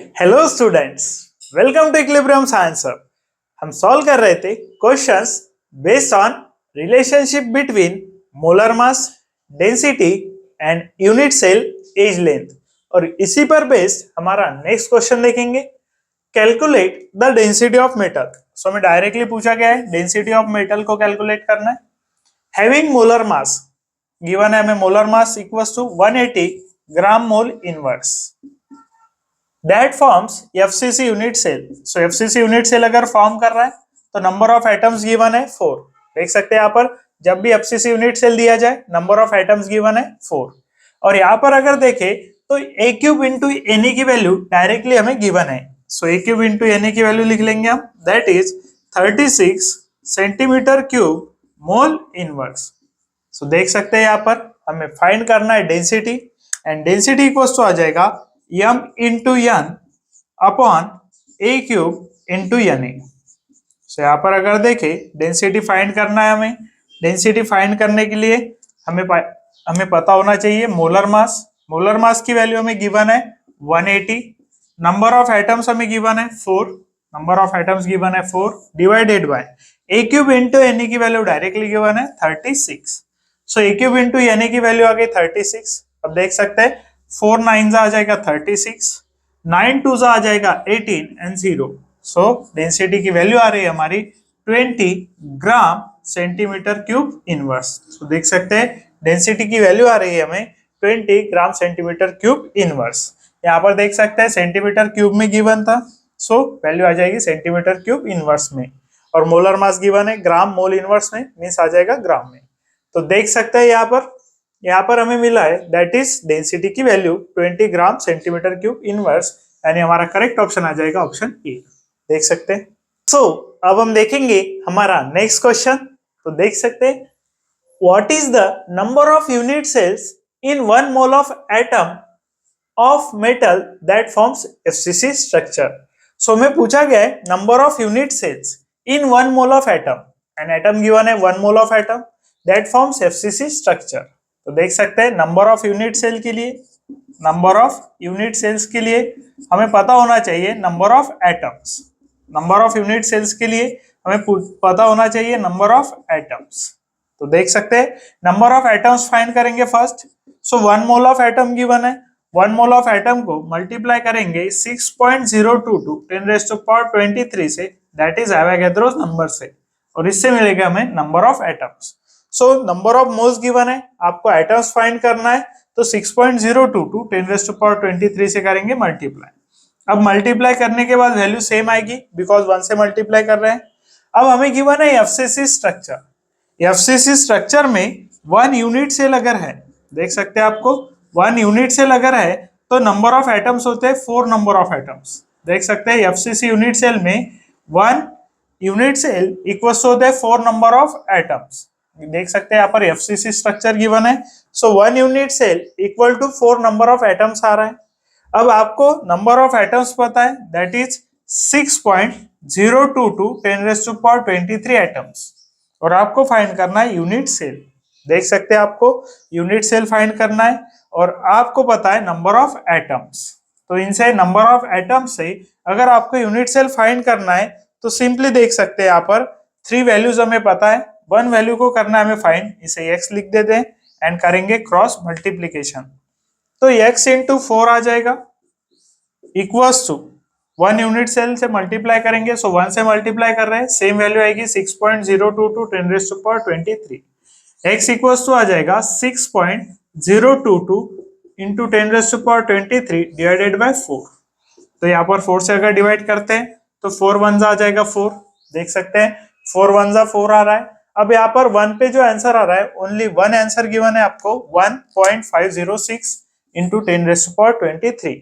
Hello students, welcome to Equilibrium Science Hub. हम solve कर रहे थे questions based on relationship between molar mass, density and unit cell edge length. और इसी पर बेस्ड हमारा नेक्स्ट क्वेश्चन देखेंगे, calculate the density of metal. So हमें डायरेक्टली पूछा गया है डेंसिटी ऑफ मेटल को कैलकुलेट करना है। हैविंग मोलर मास गिवन है, हमें molar mass equals to 180 gram mole inverse that forms FCC unit cell. So FCC unit cell अगर फॉर्म कर रहा है तो नंबर ऑफ एटम्स गिवन है 4। देख सकते हैं यहाँ पर जब भी FCC यूनिट सेल दिया जाए नंबर ऑफ एटम्स गिवन है 4। और यहाँ पर अगर देखें तो a क्यूब इंटू Na की वैल्यू डायरेक्टली हमें गिवन है। So a cube into Na की वैल्यू लिख लेंगे हम, that is 36 centimetre cube mole inverse. So देख सकते हैं यहाँ पर हमें फाइंड करना है density, and density equals to आ जाएगा m into n upon a cube into Na। So यहाँ पर अगर देखें डेंसिटी फाइंड करना है हमें। डेंसिटी फाइंड करने के लिए हमें पता होना चाहिए मोलर मास। मोलर मास की वैल्यू हमें गिवन है 180, नंबर ऑफ एटम्स हमें गिवन है 4, नंबर ऑफ एटम्स गिवन है 4 divided by a cube into Na की वैल्यू डायरेक्टली गिवन है 36। सो a क्यूब इंटू Na की वैल्यू आ गई 36। अब देख सकते हैं 4 9 आ जाएगा 36, 9 2 आ जाएगा 18 एंड 0। सो डेंसिटी की वैल्यू आ रही है हमारी 20 ग्राम सेंटीमीटर क्यूब इनवर्स। तो देख सकते हैं डेंसिटी की वैल्यू आ रही है हमें 20 ग्राम सेंटीमीटर क्यूब इनवर्स। यहाँ पर देख सकते हैं सेंटीमीटर क्यूब में गिवन था, सो वैल्यू आ जाएगी सेंटीमीटर क्यूब इनवर्स में। और मोलर मास गिवन है ग्राम मोल इनवर्स में, मीन्स आ जाएगा ग्राम में। तो देख सकते हैं यहाँ पर हमें मिला है दैट इज डेंसिटी की value 20 gram centimetre cube inverse, यानी हमारा करेक्ट ऑप्शन आ जाएगा ऑप्शन ए। देख सकते हैं। सो अब हम देखेंगे हमारा नेक्स्ट क्वेश्चन। तो देख सकते हैं what is the number of unit cells in 1 mole of atom of metal that forms FCC structure. So हमें पूछा गया है number of unit cells in 1 mole of atom, N atom given है 1 mole of atom that forms FCC structure. तो देख सकते हैं number of unit cell के लिए, नंबर ऑफ यूनिट सेल्स के लिए हमें पता होना चाहिए number of atoms. Number of unit cells के लिए हमें पता होना चाहिए नंबर ऑफ एटम्स। तो देख सकते हैं नंबर ऑफ एटम्स फाइंड करेंगे first. So 1 mole of atom given है, 1 मोल ऑफ एटम को मल्टीप्लाई करेंगे 6.022 10⁻23 से, दैट इज एवोगैड्रोस नंबर से, और इससे मिलेगा हमें number of atoms. So number of moles given है, आपको एटम्स फाइंड करना है तो 6.022 10⁻23 से करेंगे मल्टीप्लाई। अब मल्टीप्लाई करने के बाद वैल्यू सेम आएगी बिकॉज 1 से मल्टीप्लाई कर रहे हैं। अब हमें गिवन है FCC स्ट्रक्चर। FCC स्ट्रक्चर में 1 यूनिट सेल अगर है, देख सकते हैं आपको 1 यूनिट सेल अगर है तो नंबर ऑफ एटम्स होते हैं 4 नंबर ऑफ एटम्स। देख सकते हैं FCC यूनिट सेल में 1 यूनिट सेल इक्वल्स होते हैं 4 नंबर ऑफ एटम्स। देख सकते हैं यहाँ पर FCC स्ट्रक्चर गिवन है, so 1 unit cell equal to 4 number of atoms आ रहा है। अब आपको नंबर ऑफ एटम्स पता है दैट इज 6.022 10⁻23 एटम्स, और आपको फाइंड करना है यूनिट सेल। देख सकते हैं आपको यूनिट सेल फाइंड करना है और आपको पता है नंबर ऑफ एटम्स। तो इनसे नंबर ऑफ एटम्स से अगर आपको यूनिट सेल फाइंड करना है तो सिंपली देख सकते हैं यहाँ पर 3 वैल्यूज हमें पता है, 1 वैल्यू को करना है हमें फाइंड, इसे x लिख देते हैं एंड करेंगे क्रॉस मल्टीप्लीकेशन। तो x इंटू 4 आ जाएगा इक्वल्स टू 1 यूनिट सेल से मल्टीप्लाई करेंगे, सो 1 से मल्टीप्लाई कर रहे हैं, सेम वैल्यू आएगी 6.022 10⁻23। x इक्वल्स टू आ जाएगा 6.022 इंटू 10⁻23 डिवाइडेड बाय 4। तो यहाँ पर 4 से अगर डिवाइड करते हैं तो 4 1 आ जाएगा 4। देख सकते हैं 4 1 4 आ रहा है। अब यहाँ पर 1 पे जो आंसर आ रहा है ओनली 1 आंसर गिवन है आपको 1.506 इंटू 10⁻23।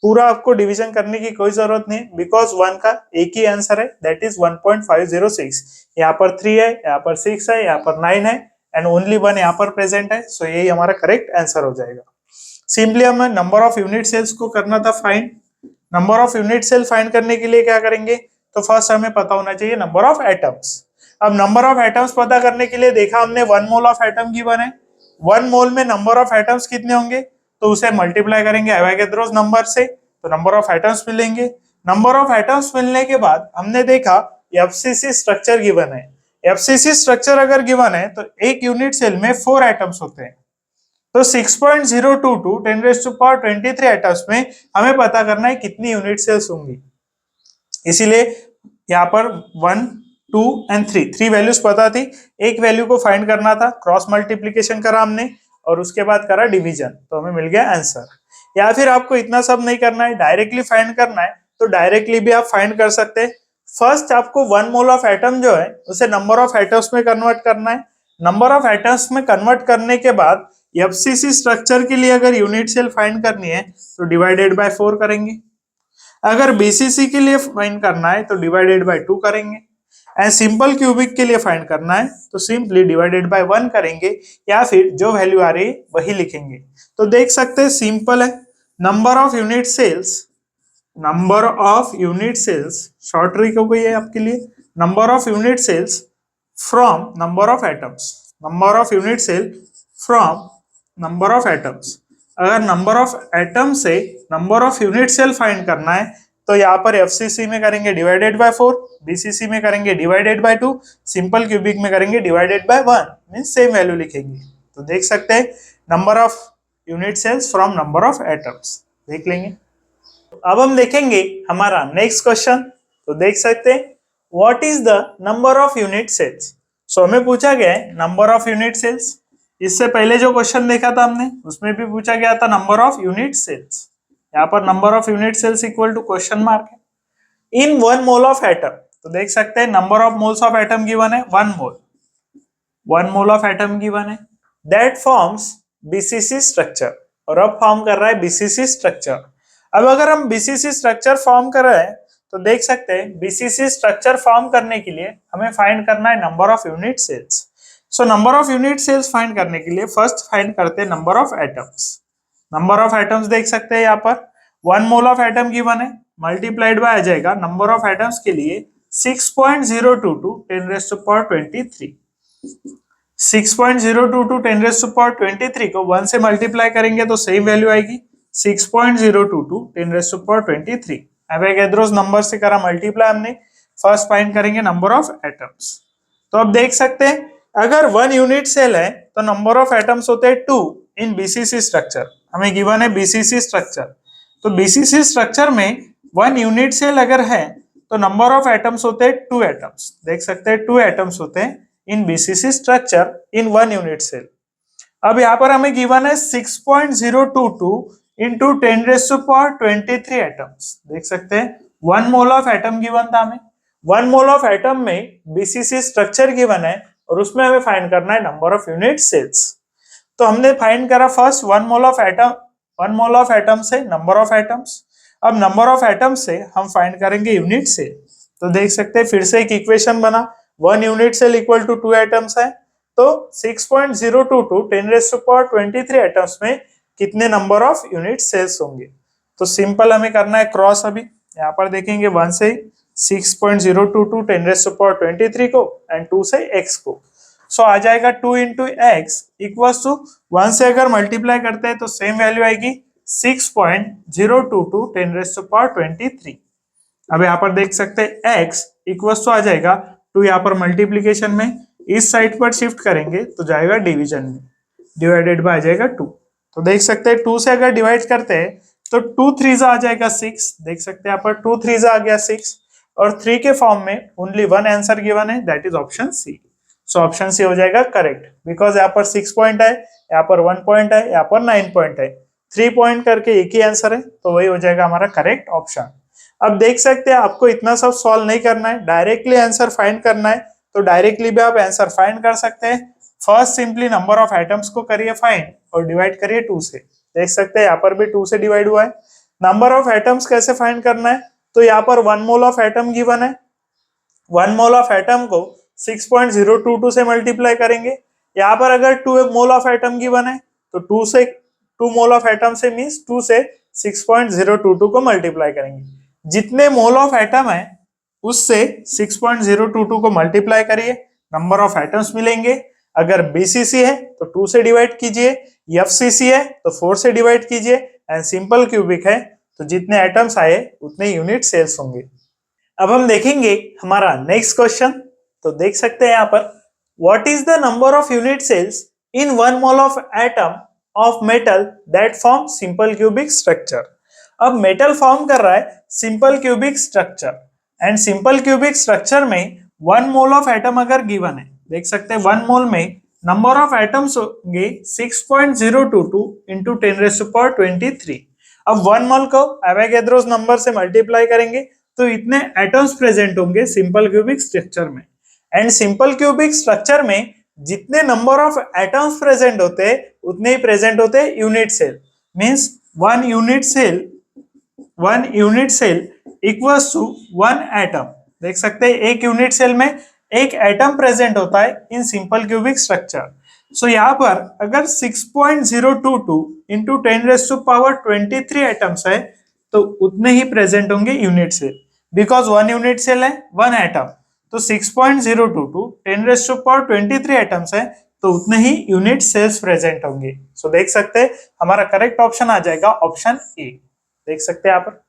पूरा आपको डिवीजन करने की कोई जरूरत नहीं बिकॉज 1 का एक ही आंसर है दैट इज 1.506। यहाँ पर 3 है, यहाँ पर 6 है, यहाँ पर 9 है एंड ओनली 1 यहाँ पर प्रेजेंट है, सो यही हमारा करेक्ट आंसर हो जाएगा। सिंपली हमें नंबर ऑफ यूनिट सेल्स को करना था find. Number of unit cell find करने के लिए क्या करेंगे, तो फर्स्ट हमें पता होना चाहिए नंबर ऑफ एटम्स। अब नंबर ऑफ एटम्स पता करने के लिए देखा हमने 1 मोल ऑफ एटम गिवन है, 1 मोल में नंबर ऑफ एटम्स कितने होंगे तो उसे मल्टीप्लाई करेंगे एवोगैड्रोस नंबर से, तो नंबर ऑफ एटम्स मिलेंगे। नंबर ऑफ एटम्स मिलने के बाद हमने देखा एफसीसी स्ट्रक्चर गिवन है। एफसीसी स्ट्रक्चर अगर गिवन है तो एक यूनिट सेल में 4 एटम्स होते हैं। तो 6.022 10⁻23 एटम्स में हमें पता करना है कितनी यूनिट सेल्स होंगी। इसीलिए यहाँ पर 1, 2 एंड 3 वैल्यूज पता थी। एक वैल्यू को फाइंड करना था, क्रॉस मल्टीप्लीकेशन करा हमने और उसके बाद करा डिवीजन, तो हमें मिल गया आंसर। या फिर आपको इतना सब नहीं करना है, डायरेक्टली फाइंड करना है तो डायरेक्टली भी आप फाइंड कर सकते हैं। फर्स्ट आपको 1 मोल ऑफ एटम जो है उसे नंबर ऑफ एटम्स में कन्वर्ट करना है। नंबर ऑफ एटम्स में कन्वर्ट करने के बाद एफसीसी स्ट्रक्चर के लिए अगर यूनिट सेल फाइंड करनी है तो डिवाइडेड बाय 4 करेंगे। अगर बीसीसी के लिए फाइंड करना है तो डिवाइडेड बाय 2 करेंगे। एंड सिंपल क्यूबिक के लिए फाइंड करना है तो सिंपली डिवाइडेड बाय 1 करेंगे, या फिर जो वैल्यू आ रही है वही लिखेंगे। तो देख सकते हैं सिंपल है। Number of unit cells short trick हो गई है आपके लिए। Number of unit cells from number of atoms, number of unit cell from number of atoms. अगर नंबर ऑफ एटम से number of unit cell find करना है तो यहाँ पर एफसीसी में करेंगे डिवाइडेड बाय 4, बीसीसी में करेंगे डिवाइडेड बाय 2, सिंपल क्यूबिक में करेंगे divided by 1, means same value लिखेंगे। तो देख सकते हैं number of unit cells from number of atoms देख लेंगे। अब हम देखेंगे हमारा नेक्स्ट क्वेश्चन। तो देख सकते हैं what is the number of unit cells. So हमें पूछा गया है नंबर ऑफ यूनिट सेल्स। इससे पहले जो क्वेश्चन देखा था हमने उसमें भी पूछा गया था नंबर ऑफ यूनिट सेल्स। यहाँ पर number of unit cells equal to question mark है इन 1 मोल ऑफ एटम। तो देख सकते हैं number of moles of atom given है 1 मोल। 1 मोल ऑफ एटम गिवन है दैट फॉर्म्स बीसीसी स्ट्रक्चर, और अब फॉर्म कर रहा है बीसीसी स्ट्रक्चर। अब अगर हम बीसीसी स्ट्रक्चर फॉर्म कर रहे हैं तो देख सकते हैं बीसीसी स्ट्रक्चर फॉर्म करने के लिए हमें फाइंड करना है number of unit cells. So number of unit cells find करने के लिए फर्स्ट फाइंड करते हैं number of atoms. Number of atoms देख सकते हैं यहाँ पर 1 मोल ऑफ एटम गिवन है, मल्टीप्लाइड बाय आ जाएगा नंबर ऑफ एटम्स के लिए 6.022 10⁻23। 6.022 10⁻23 को 1 से मल्टीप्लाई करेंगे तो सेम वैल्यू आएगी 6.022 10⁻23। एवोगैड्रोस नंबर से करा मल्टीप्लाई हमने। फर्स्ट फाइंड करेंगे नंबर ऑफ एटम्स। तो अब देख सकते हैं अगर 1 यूनिट सेल है तो नंबर ऑफ एटम्स होते हैं 2 इन बीसीसी स्ट्रक्चर। हमें गिवन है बीसीसी स्ट्रक्चर, तो बीसीसी स्ट्रक्चर में 1 यूनिट सेल अगर है तो नंबर ऑफ एटम्स होते हैं 2 एटम्स। देख सकते हैं 2 एटम्स होते हैं in BCC structure in 1 unit cell. अब यहाँ पर हमें गिवन है 6.022 इंटू 10⁻23 एटम्स। देख सकते हैं 1 मोल ऑफ एटम गिवन था हमें। 1 मोल ऑफ एटम में बीसीसी स्ट्रक्चर गिवन है और उसमें हमें फाइंड करना है नंबर ऑफ यूनिट सेल्स। तो हमने फाइंड करा फर्स्ट 1 मोल ऑफ एटम से नंबर ऑफ एटम्स। अब नंबर ऑफ एटम्स से हम फाइंड करेंगे यूनिट सेल। तो देख सकते हैं फिर से एक इक्वेशन बना, 1 unit cell equal to 2 atoms है। तो 6.022 10⁻23 एटम्स में कितने नंबर ऑफ यूनिट सेल्स होंगे। तो सिंपल हमें करना है क्रॉस। अभी यहाँ पर देखेंगे 1 से 6.022 10⁻23 को एंड 2 से x को। सो आ जाएगा 2 इंटू एक्स इक्वल्स टू 1 से अगर मल्टीप्लाई करते हैं तो सेम वैल्यू आएगी 6.022 10⁻23। अब यहाँ पर देख सकते हैं x इक्वल्स टू आ जाएगा 2, यहाँ पर मल्टीप्लीकेशन में इस साइड पर शिफ्ट करेंगे तो जाएगा डिवीजन में, डिवाइडेड बाय आ जाएगा 2। तो देख सकते हैं 2 से अगर डिवाइड करते हैं तो 2 3 आ जाएगा 6। देख सकते हैं यहाँ पर 2 3 आ गया 6 और 3 के फॉर्म में ओनली 1 आंसर गिवन है that is option C. So option C हो जाएगा करेक्ट, बिकॉज यहाँ पर 6 पॉइंट है, यहाँ पर 1 पॉइंट है, यहाँ पर 9 पॉइंट है, 3 पॉइंट करके एक ही आंसर है, तो वही हो जाएगा हमारा करेक्ट ऑप्शन। अब देख सकते हैं आपको इतना सब सॉल्व नहीं करना है, डायरेक्टली आंसर फाइंड करना है। तो डायरेक्टली भी आप आंसर फाइंड कर सकते हैं। First simply number of atoms को करिए फाइंड और डिवाइड करिए 2 से। देख सकते हैं यहाँ पर भी 2 से डिवाइड हुआ है। नंबर ऑफ एटम्स कैसे फाइंड करना है, तो यहाँ पर 1 मोल ऑफ एटम गिवन है, 1 मोल ऑफ एटम को 6.022 से मल्टीप्लाई करेंगे। यहाँ पर अगर 2 मोल ऑफ एटम गिवन है तो 2 मोल ऑफ एटम से मींस 2 से 6.022 को मल्टीप्लाई करेंगे। जितने मोल ऑफ एटम है उससे 6.022 को मल्टीप्लाई करिए, नंबर ऑफ एटम्स मिलेंगे। अगर बीसीसी है तो 2 से डिवाइड कीजिए, एफसीसी है तो 4 से डिवाइड कीजिए एंड सिंपल क्यूबिक है तो जितने एटम्स आए उतने यूनिट सेल्स होंगे। अब हम देखेंगे हमारा नेक्स्ट क्वेश्चन। तो देख सकते हैं यहाँ पर, what is the number of unit cells in 1 mole of atom of metal that form simple cubic structure. अब मेटल फॉर्म कर रहा है simple cubic structure, and simple cubic structure में 1 मोल ऑफ एटम अगर गिवन है, देख सकते हैं 1 मोल में नंबर ऑफ एटम्स होंगे 6.022 इंटू 10⁻23। अब 1 मोल को एवोगैड्रोस नंबर से मल्टीप्लाई करेंगे तो इतने एटम्स प्रेजेंट होंगे सिंपल क्यूबिक स्ट्रक्चर में। एंड सिंपल क्यूबिक स्ट्रक्चर में जितने नंबर ऑफ एटम्स प्रेजेंट होते हैं उतने ही प्रेजेंट होते हैं unit cell. Means one unit cell equals to 1 atom. देख सकते हैं एक यूनिट सेल में एक एटम प्रेजेंट होता है इन सिंपल क्यूबिक स्ट्रक्चर। सो यहाँ पर अगर 6.022 इंटू 10⁻23 एटम्स है तो उतने ही प्रेजेंट होंगे unit cell, because 1 unit cell है 1 एटम, तो 6.022 10⁻23 एटम्स है तो उतने ही यूनिट सेल्स प्रेजेंट होंगे। सो देख सकते हैं हमारा करेक्ट ऑप्शन आ जाएगा ऑप्शन ए। देख सकते हैं यहाँ पर।